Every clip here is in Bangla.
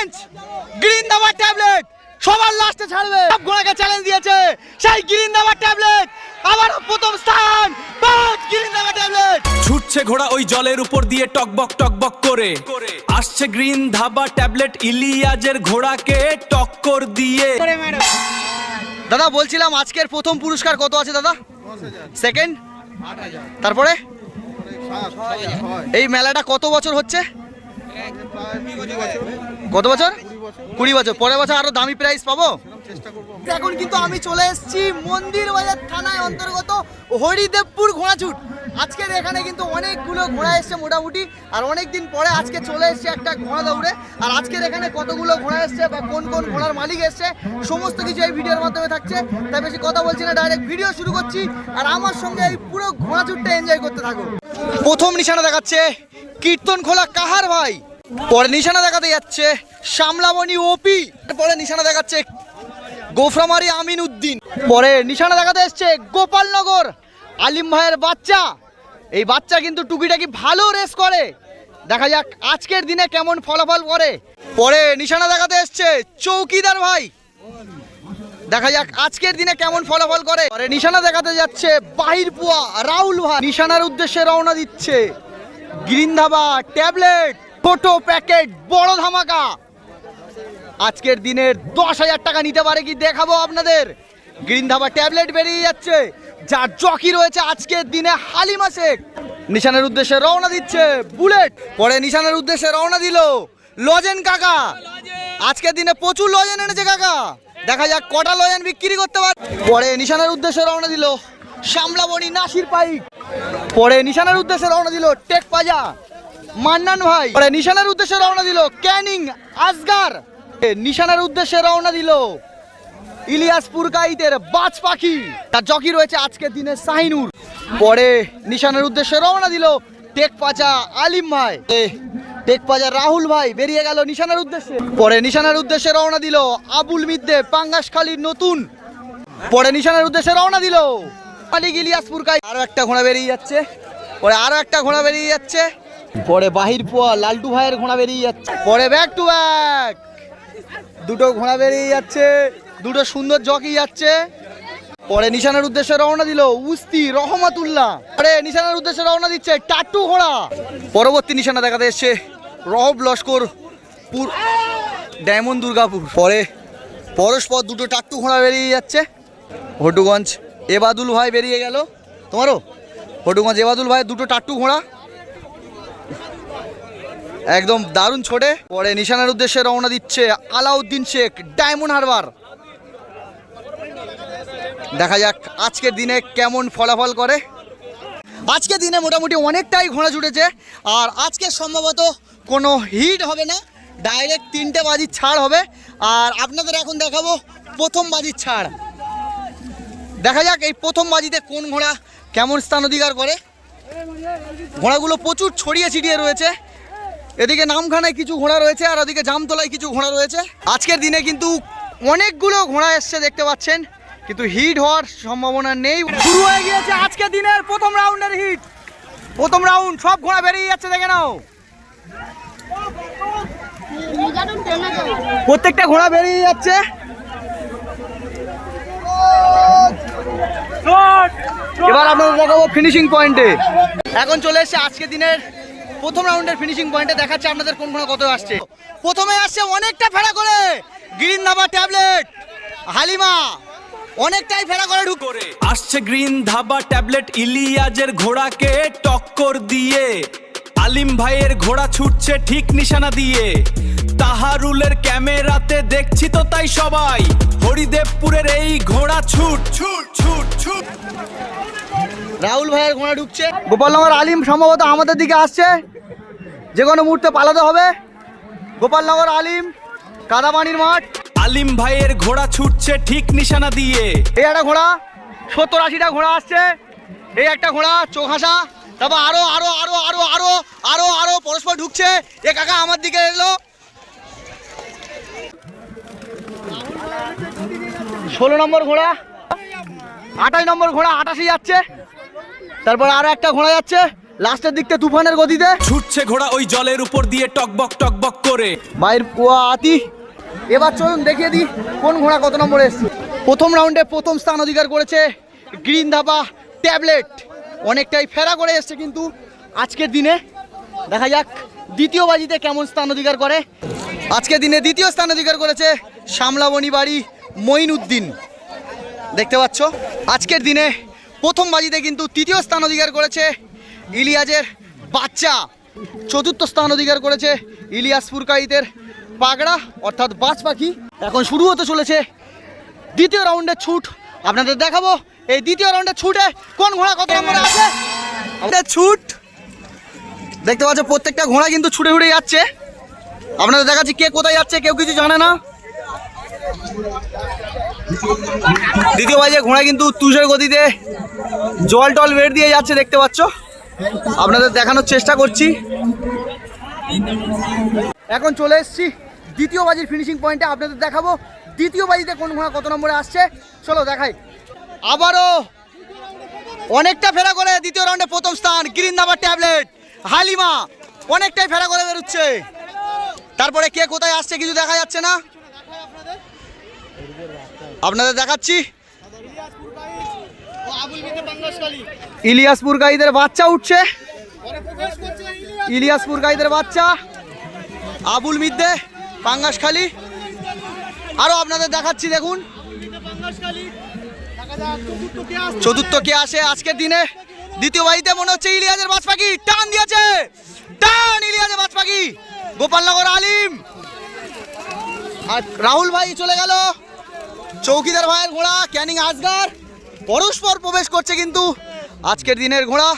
চ্যালেঞ্জ গ্রিন দাবা ট্যাবলেট সবার লাস্টে ছাড়বে। সব ঘোড়াকে চ্যালেঞ্জ দিয়েছে সেই গ্রিন দাবা ট্যাবলেট, আবারও প্রথম স্থান বাদ গ্রিন দাবা ট্যাবলেট। ছুটছে ঘোড়া ওই জলের উপর দিয়ে টকবক করে, আসছে গ্রিন ধাবা ট্যাবলেট ইলিয়াজের ঘোড়াকে টক্কর দিয়ে। দাদা বলছিলাম আজকের প্রথম পুরস্কার কত আছে দাদা? সেকেন্ড, তারপরে এই মেলাটা কত বছর হচ্ছে? কত বছর? 20 বছর। পরের বছর আরো দামি প্রাইজ পাবো। এখন কিন্তু আমি চলে এসেছি মন্দির বাজার থানায় অন্তর্গত হরিদেবপুর ঘোড়াছুট। আজকের এখানে কিন্তু অনেকগুলো ঘোড়া এসছে মোটামুটি, আর অনেক দিন পরে আজকে চলে এসছে একটা ঘোড়া দৌড়ে। আর আজকের এখানে কতগুলো ঘোড়া এসছে বা কোন কোন ঘোড়ার মালিক এসছে সমস্ত কিছু এই ভিডিওর মাধ্যমে থাকছে। তাই বেশি কথা বলছি না, ডাইরেক্ট ভিডিও শুরু করছি। আর আমার সঙ্গে এই পুরো ঘোড়াছুটটা এনজয় করতে থাকো। প্রথম নিশানা দেখাচ্ছে কীর্তনখোলা কাহার ভাই, পরে নিশানা দেখাতে যাচ্ছে শামলামণি ওপি, পরে নিশানা দেখাচ্ছে গোফরামারি আমিন উদ্দিন, পরে নিশানা দেখাতে এসছে গোপালনগর আলিম ভাইয়ের বাচ্চা। এই বাচ্চা কিন্তু টুকিটাকি ভালো রেস করে, দেখা যাক আজকের দিনে কেমন ফলাফল করে। পরে নিশানা দেখাতে এসছে চৌকিদার ভাই, দেখা যাক আজকের দিনে কেমন ফলাফল করে। পরে নিশানা দেখাতে যাচ্ছে বাহিরপুয়া রাহুল ভাই, নিশানার উদ্দেশ্যে রওনা দিচ্ছে গ্রিন ধাবা ট্যাবলেট ছোট প্যাকেট বড় ধামাকা। আজকের দিনের 10,000 টাকা নিতে পারে কি দেখাবো আপনাদের। গ্রিন ধাবা ট্যাবলেট বেরিয়ে যাচ্ছে, যার জকি রয়েছে আজকের দিনে হালিমা শেখ। নিশানের উদ্দেশ্যে রওনা দিচ্ছে বুলেট, পরে নিশানের উদ্দেশ্যে রওনা দিল লজেন কাকা। আজকের দিনে প্রচুর লজেন এনেছে কাকা, দেখা যাক কটা লজেন বিক্রি করতে পারে। পরে নিশানের উদ্দেশ্যে রওনা দিল শামলাবনি নাসির পাইক, পরে নিশানের উদ্দেশ্যে রওনা দিল টেক পাজা মান্নান ভাই, পরে নিশানের উদ্দেশ্যে রওনা দিল ক্যানিং আসগার, নিশানের উদ্দেশ্যে রওনা দিল ইলিয়াসপুর কাইতের বাজ পাখি, তার জকি রয়েছে আজকের দিনে শাহিনুর। পরে নিশানের উদ্দেশ্যে রওনা দিল টেক পাজা আলিম ভাই, টেক পাজা রাহুল ভাই বেরিয়ে গেল নিশানের উদ্দেশ্যে। পরে নিশানের উদ্দেশ্যে রওনা দিল আবুল মিদ্দে পাঙ্গাসখালীর নতুন, পরে নিশানের উদ্দেশ্যে রওনা দিল মালিক ইলিয়াসপুর কাই। আরো একটা ঘোড়া বেরিয়ে যাচ্ছে, পরে আরো একটা ঘোড়া বেরিয়ে যাচ্ছে, পরে বাহিরপুয়া লালটু ভাইয়ের ঘোড়া বেরিয়ে যাচ্ছে, পরে ব্যাক টু ব্যাক দুটো ঘোড়া বেরিয়ে যাচ্ছে, দুটো সুন্দর জকি যাচ্ছে। পরে নিশানের উদ্দেশ্যে রওনা দিল উস্তি রহমাতুল্লাহ, পরে নিশানের উদ্দেশ্যে রওনা দিচ্ছে টাট্টু ঘোড়া। পরবর্তী নিশানা দেখাতে এসছে রহব লস্কর পুর ডায়মন্ড দুর্গাপুর। পরে পরস্পর দুটো টাট্টু ঘোড়া বেরিয়ে যাচ্ছে, হটুগঞ্জ এবাদুল ভাই বেরিয়ে গেল, তোমারও হটুগঞ্জ এবাদুল ভাই দুটো টাট্টু ঘোড়া একদম দারুণ ছোটে। পরে নিশানার উদ্দেশ্যে রওনা দিচ্ছে আলাউদ্দিন শেখ ডায়মন্ড হারবার। দেখা যাক আজকের দিনে কেমন ফলাফল করে। আজকের দিনে মোটামুটি অনেকটাই ঘোড়া ছুটেছে, আর আজকে সম্ভবত কোনো হিট হবে না, ডাইরেক্ট 3টে বাজির ছাড় হবে। আর আপনাদের এখন দেখাবো প্রথম বাজির ছাড়। দেখা যাক এই প্রথম বাজিতে কোন ঘোড়া কেমন স্থান অধিকার করে। ঘোড়াগুলো প্রচুর ছড়িয়ে ছিটিয়ে রয়েছে, এদিকে নামখানায় কিছু ঘোড়া রয়েছে আর ওদিকে জামতলায় কিছু ঘোড়া রয়েছে। আজকের দিনে কিন্তু অনেকগুলো ঘোড়া এসছে দেখতে পাচ্ছেন, কিন্তু হিট হওয়ার সম্ভাবনা নেই। শুরু হয়ে গিয়েছে আজকের দিনের প্রথম রাউন্ডের হিট। প্রথম রাউন্ড, সব ঘোড়া বেরিয়ে যাচ্ছে, দেখে নাও প্রত্যেকটা ঘোড়া বেরিয়ে যাচ্ছে। এবার আপনাদের দেখাবো ফিনিশিং পয়েন্টে। এখন চলে এসছে আজকের দিনের প্রথম রাউন্ডের ফিনিশিং পয়েন্টে, দেখাচ্ছে আপনাদের কোন ঘোড়া কত আসছে। প্রথমে আসছে অনেকটা ফেরা করে গ্রিন ধাবা ট্যাবলেট হালিমা, অনেকটাই ফেরা করে ঢুক করে আসছে গ্রিন ধাবা ট্যাবলেট ইলিয়াজের ঘোড়াকে টক্কর দিয়ে। আলিম ভাইয়ের ঘোড়া ছুটছে ঠিক নিশানা দিয়ে, তাহারুলের ক্যামেরাতে দেখছি তো তাই সবাই, হরিদেবপুরের এই ঘোড়া ছুট ছুট ছুট ছুট। রাহুল ভাইয়ের ঘোড়া ঢুকছে, গোপালনগর আলিম সম্ভবত আমাদের দিকে আসছে, যে কোনো মুহূর্তে পালাতে হবে। গোপালনগর আলিম কাদাপানির মাঠ, আলিম ভাইয়ের ঘোড়া ছুটছে ঠিক নিশানা দিয়ে। এই একটা ঘোড়া 70-80টা ঘোড়া আসছে, এই একটা ঘোড়া চোখ হাসা, তারপর আরো আরো আরো আরো আরো আরো আরো পরস্পর ঢুকছে। এ কাকা আমার দিকে এলো, 16 নম্বর ঘোড়া, 28 নম্বর ঘোড়া 88 যাচ্ছে, তারপর আরো একটা ঘোড়া যাচ্ছে, লাস্টের দিকটা তুফানের গতিতে ছুটছে ঘোড়া ওই জলের উপর দিয়ে টকবক টকবক করে। বাইর কুয়া আতি। এবার চলুন দেখিয়ে দিই কোন ঘোড়া কত নম্বরে এসছে। প্রথম রাউন্ডে প্রথম স্থান অধিকার করেছে গ্রিন ধাবা ট্যাবলেট, অনেকটাই ফেরা করে এসছে কিন্তু আজকের দিনে। দেখা যাক দ্বিতীয় বাজিতে কেমন স্থান অধিকার করে। আজকের দিনে দ্বিতীয় স্থান অধিকার করেছে শামলাবনি বাড়ি মঈনুদ্দিন, দেখতে পাচ্ছ। আজকের দিনে প্রথম বাজিতে কিন্তু তৃতীয় স্থান অধিকার করেছে ইলিয়াজের বাচ্চা, চতুর্থ স্থান অধিকার করেছে ইলিয়াস পুরকাইতের পাগড়া অর্থাৎ বাজ পাখি। এখন শুরু হতে চলেছে দ্বিতীয় রাউন্ডের ছুট, আপনাদের দেখাবো এই দ্বিতীয় রাউন্ডের ছুটে কোন ঘোড়া কত নম্বরে আছে। আমাদের ছুট দেখতে পাচ্ছ, প্রত্যেকটা ঘোড়া কিন্তু ছুটে ছুটে যাচ্ছে। আপনাদের দেখাচ্ছি কে কোথায় যাচ্ছে, কেউ কিছু জানে না। দ্বিতীয় বাজে ঘোড়া কিন্তু তুষের গতিতে জল টল বের দিয়ে যাচ্ছে, দেখতে পাচ্ছ। আপনাদের দেখানোর চেষ্টা করছি। এখন চলে এসেছি দ্বিতীয় বাজির ফিনিশিং পয়েন্টে, আপনাদের দেখাবো দ্বিতীয় বাজিতে কোন ঘোড়া কত নম্বরে আসছে। চলো দেখাই। আবারও অনেকটা ফেরা করে দ্বিতীয় রাউন্ডে প্রথম স্থান গ্রিন ধাবা ট্যাবলেট হালিমা, অনেকটাই ফেরা করে বেরোচ্ছে। তারপরে কে কোথায় আসছে কিছু দেখা যাচ্ছে না, আপনাদের দেখাচ্ছি। ইলিয়াসপুর গাইদের বাচ্চা উঠছে, ইলিয়াসপুর গাইদের বাচ্চা আবুল মিদ্দে পাঙ্গাসখালী। আরো আপনাদের দেখাচ্ছি, দেখুন চতুর্থ কে আসে আজকের দিনে। দ্বিতীয় বাড়িতে মনে হচ্ছে ইলিয়াসের বাজ পাখি টান দিয়েছে, টান ইলিয়াসের বাজ পাখি গোপালনগর আলিম। আর রাহুল ভাই চলে গেল, চৌকিদার ভাইয়ের ঘোড়া ক্যানিং আসগার পরস্পর প্রবেশ করছে কিন্তু আজকের দিনের ঘোড়া।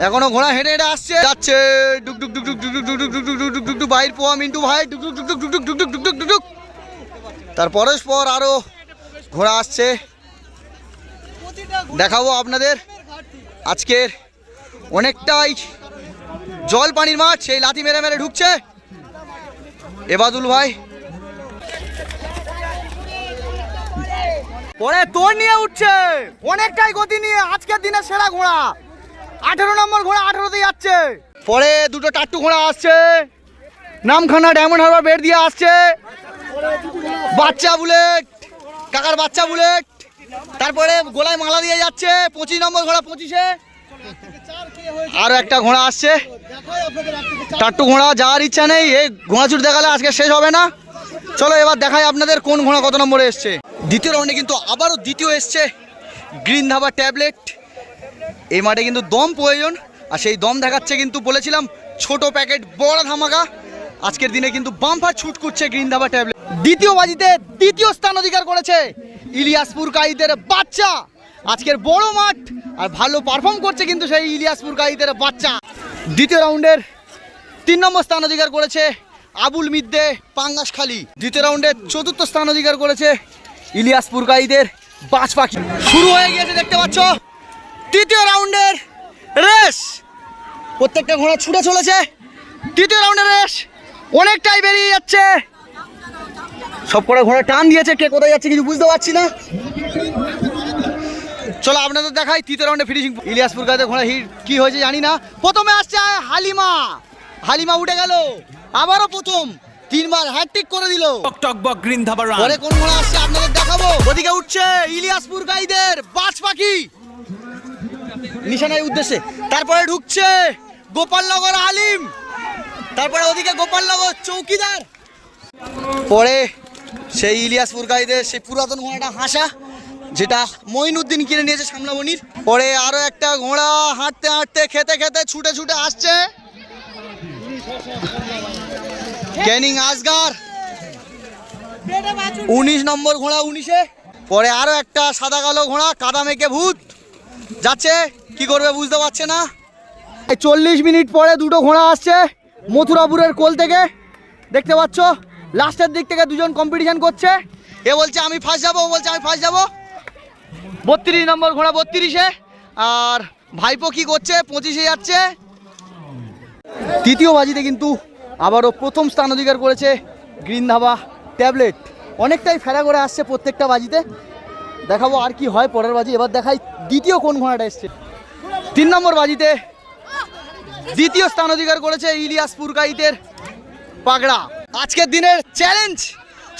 এখনো ঘোড়া হেঁটে হেঁটে আসছে যাচ্ছে, ডুক ডুক ডুক ডুক ডুক ডুক ডুক ডুক ডুক ডুক ডুক ডুক বাইর পোয়া মিন্টু ভাই ডুক ডুক ডুক ডুক ডুক ডুক ডুক ডুক ডুক ডুক। তার পরস্পর আরো ঘোড়া আসছে, দেখাবো আপনাদের। আজকের অনেকটাই জল পানির মাঠ, সেই লাথি মেরে মেরে ঢুকছে এবাদুল ভাই। পরে তোর নিয়ে উঠছে অনেকটাই গতি নিয়ে আজকের দিনের সেরা ঘোড়া 18 নম্বর ঘোড়া 18তেই যাচ্ছে। পরে দুটো টাট্টু ঘোড়া আসছে, নামখানা ডায়মন্ড হারবার বের দিয়ে আসছে বাচ্চা বুলেট, কাকার বাচ্চা বুলেট। তারপরে গোলায় মালা দিয়ে যাচ্ছে 25 নম্বর ঘোড়া 25-এ। আরো একটা ঘোড়া আসছে টাট্টু ঘোড়া, যাওয়ার ইচ্ছা নেই, এই ঘোড়া ছুট দেখালে আজকে শেষ হবে না। চলো এবার দেখাই আপনাদের কোন ঘোড়া কত নম্বরে এসছে। দ্বিতীয় রাউন্ডে কিন্তু আবারও দ্বিতীয় এসছে গ্রিন ধাবা ট্যাবলেট। এই মাঠে কিন্তু দম প্রয়োজন, আর সেই দম দেখাচ্ছে কিন্তু বলেছিলাম ছোট প্যাকেট বড় ধামাকা। আজকের দিনে কিন্তু বাম্পার ছুট করছে গ্রিন ধাবা ট্যাবলেট। দ্বিতীয় বাজিতে দ্বিতীয় স্থান অধিকার করেছে ইলিয়াসপুর কাইদের বাচ্চা। আজকের বড় মাঠ আর ভালো পারফর্ম করছে কিন্তু সেই ইলিয়াসপুর কাইদের বাচ্চা। দ্বিতীয় রাউন্ডের 3 নম্বর স্থান অধিকার করেছে আবুল মিদ্দে পাঙ্গাসখালী। দ্বিতীয় রাউন্ডে চতুর্থ স্থান অধিকার করেছে ইলিয়াসপুর গাইদের বাজ পাখি। শুরু হয়ে গিয়েছে দেখতে পাচ্ছ তৃতীয় রাউন্ডের রেস, প্রত্যেকটা ঘোড়া ছুটে চলেছে। তৃতীয় রাউন্ডের রেস অনেকটাই বেরিয়ে যাচ্ছে, সব করে ঘোড়া টান দিয়েছে, কে কোথায় যাচ্ছে কিছু বুঝতে পারছি না। চলো আপনাদের দেখাই তৃতীয় রাউন্ডে ফিনিশিং। ইলিয়াসপুর গাইদের ঘোড়া হিট কি হয়েছে জানি না। প্রথমে আসছে হালিমা, হালিমা উঠে গেল, আবারও প্রথম 3 বার হ্যাটট্রিক করে দিল টকবক গ্রিন ধাবা রান। পরে কোন ঘোড়া আসছে আপনাদের দেখাবো। ওদিকে উঠছে ইলিয়াসপুর গাইদের বাজ পাখি নিশানার উদ্দেশ্যে। তারপরে ঢুকছে গোপালনগর আলিম, তারপরে ওদিকে গোপালনগর চৌকিদার। পরে সেই ইলিয়াসপুর গাইদের সেই পুরাতন ঘোড়াটা হাসা, যেটা মঈনুদ্দিন কিনে নিয়েছে সামলামণির। পরে আরো একটা ঘোড়া হাঁটতে হাঁটতে খেতে খেতে ছুটে ছুটে আসছে ক্যানিং আসগার 19 নম্বর ঘোড়া 19-এ। পরে আরো একটা সাদা কালো ঘোড়া কাদা মেঘে ভূত যাচ্ছে, কি করবে বুঝতে পারছে না। 40 মিনিট পরে দুটো ঘোড়া আসছে মথুরাপুরের কোল থেকে, দেখতে পাচ্ছ। লাস্টের দিক থেকে দুজন কম্পিটিশন করছে, এ বলছে আমি ফার্স্ট যাবো, ও বলছে আমি ফার্স্ট যাবো। 32 নম্বর ঘোড়া 32-এ, আর ভাইপো কি করছে 25-এ যাচ্ছে। তৃতীয় বাজিতে কিন্তু আবারও প্রথম স্থান অধিকার করেছে গ্রিন ধাবা ট্যাবলেট, অনেকটাই ফেরা করে আসছে প্রত্যেকটা বাজিতে। দেখাবো আর কি হয় পরের বাজি। এবার দেখাই দ্বিতীয় কোন ঘোড়াটা এসছে। 3 নম্বর বাজিতে দ্বিতীয় স্থান অধিকার করেছে ইলিয়াস পুরকাইতের পাগড়া। আজকের দিনের চ্যালেঞ্জ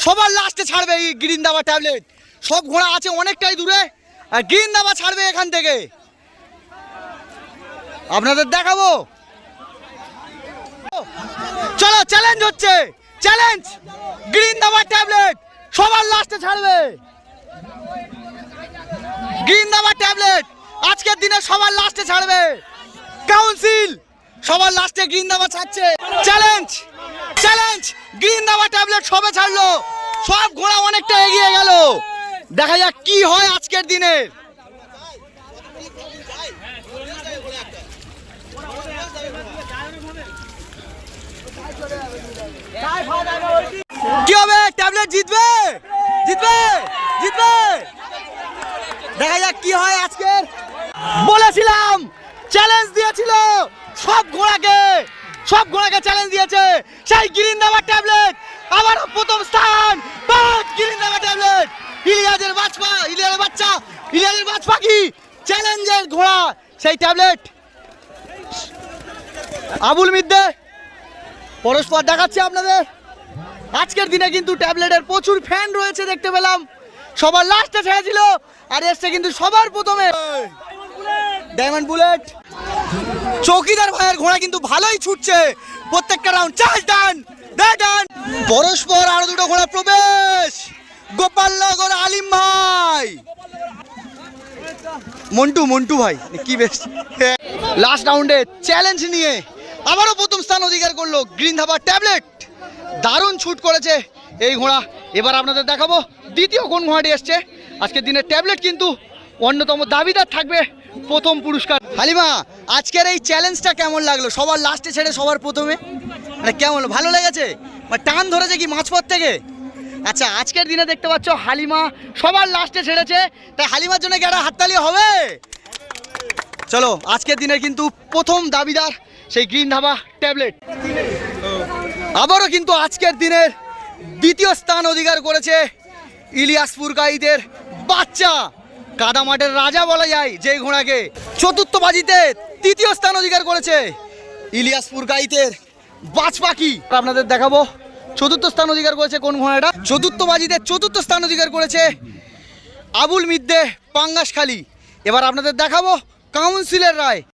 সবার লাস্টে ছাড়বে এই গ্রিন দাবা ট্যাবলেট। সব ঘোড়া আছে অনেকটাই দূরে, আর গ্রিন দাবা ছাড়বে এখান থেকে। আপনাদের দেখাবো, চলো চ্যালেঞ্জ হচ্ছে, চ্যালেঞ্জ গ্রিন দাবা ট্যাবলেট সবার লাস্টে ছাড়বে। গ্রিন দাবা ট্যাবলেট আজকের দিনে সবার লাস্টে ছাড়বে। কাউন্সিল সবার লাস্টে গ্রিন দাবা ছাড়ছে। চ্যালেঞ্জ চ্যালেঞ্জ গ্রিন দাবা ট্যাবলেট সবে ছাড়লো, সব ঘোড়া অনেকটা এগিয়ে গেল। দেখা যাক কি হয় আজকের দিনে। কি হবে? ট্যাবলেট জিতবে, জিতবে, জিতবে। দেখা যাক কি হয় আজকের। বলেছিলাম, চ্যালেঞ্জ দিয়েছিল সব ঘোড়াকে চ্যালেঞ্জ দিয়েছে। সেই গ্রিন দাবা ট্যাবলেট আবার প্রথম স্থান, 5 গ্রিন দাবা ট্যাবলেট। ইলিয়াসের বাচ্চা কি চ্যালেঞ্জের ঘোড়া সেই ট্যাবলেট। আবুল মিদ্দে পরস্পর দেখাচ্ছে আপনাদের। আজকের দিনে কিন্তু ট্যাবলেটের প্রচুর ফ্যান রয়েছে দেখতে পেলাম। সবার লাস্টে ছেড়েছিল, আর এসছে কিন্তু সবার প্রথমে ডায়মন্ড বুলেট। চৌকিদার ভাইয়ের ঘোড়া কিন্তু ভালোই ছুটছে প্রত্যেকটা রাউন্ড। চাল টান টান, পরস্পর আরো দুটো ঘোড়া প্রবেশ। গোপালনগর আলিম ভাই, মন্টু ভাই কি বেশ। লাস্ট রাউন্ডে চ্যালেঞ্জ নিয়ে আবারও প্রথম স্থান অধিকার করলো গ্রিন দাবা ট্যাবলেট। দারুণ ছুট করেছে এই ঘোড়া। এবার আপনাদের দেখাবো দ্বিতীয় কোন ঘোড়াটি এসছে। আজকের দিনের ট্যাবলেট কিন্তু অন্যতম দাবিদার থাকবে প্রথম পুরস্কার। হালিমা, আজকের এই চ্যালেঞ্জটা কেমন লাগলো? সবার লাস্টে ছেড়ে সবার প্রথমে, মানে কেমন ভালো লেগেছে? মানে টান ধরেছে কি মাঝপথ থেকে? আচ্ছা, আজকের দিনে দেখতে পাচ্ছ হালিমা সবার লাস্টে ছেড়েছে, তাই হালিমার জন্য কি একটা হাততালি হবে? চলো, আজকের দিনে কিন্তু প্রথম দাবিদার সেই গ্রিন দাবা ট্যাবলেট। আবারও কিন্তু আজকের দিনের দ্বিতীয় স্থান অধিকার করেছে ইলিয়াস পুরকাইতের বাচ্চা। কাদামাটের রাজা বলা যায় যেই ঘোড়াকে। চতুর্থ বাজিতে তৃতীয় স্থান অধিকার করেছে ইলিয়াস পুরকাইতের বাজপাখি। আপনাদের দেখাবো চতুর্থ স্থান অধিকার করেছে কোন ঘোড়াটা। চতুর্থ বাজিতে চতুর্থ স্থান অধিকার করেছে আবুল মিদ্দে পাঙ্গাসখালী। এবার আপনাদের দেখাবো কাউন্সিলের রায়।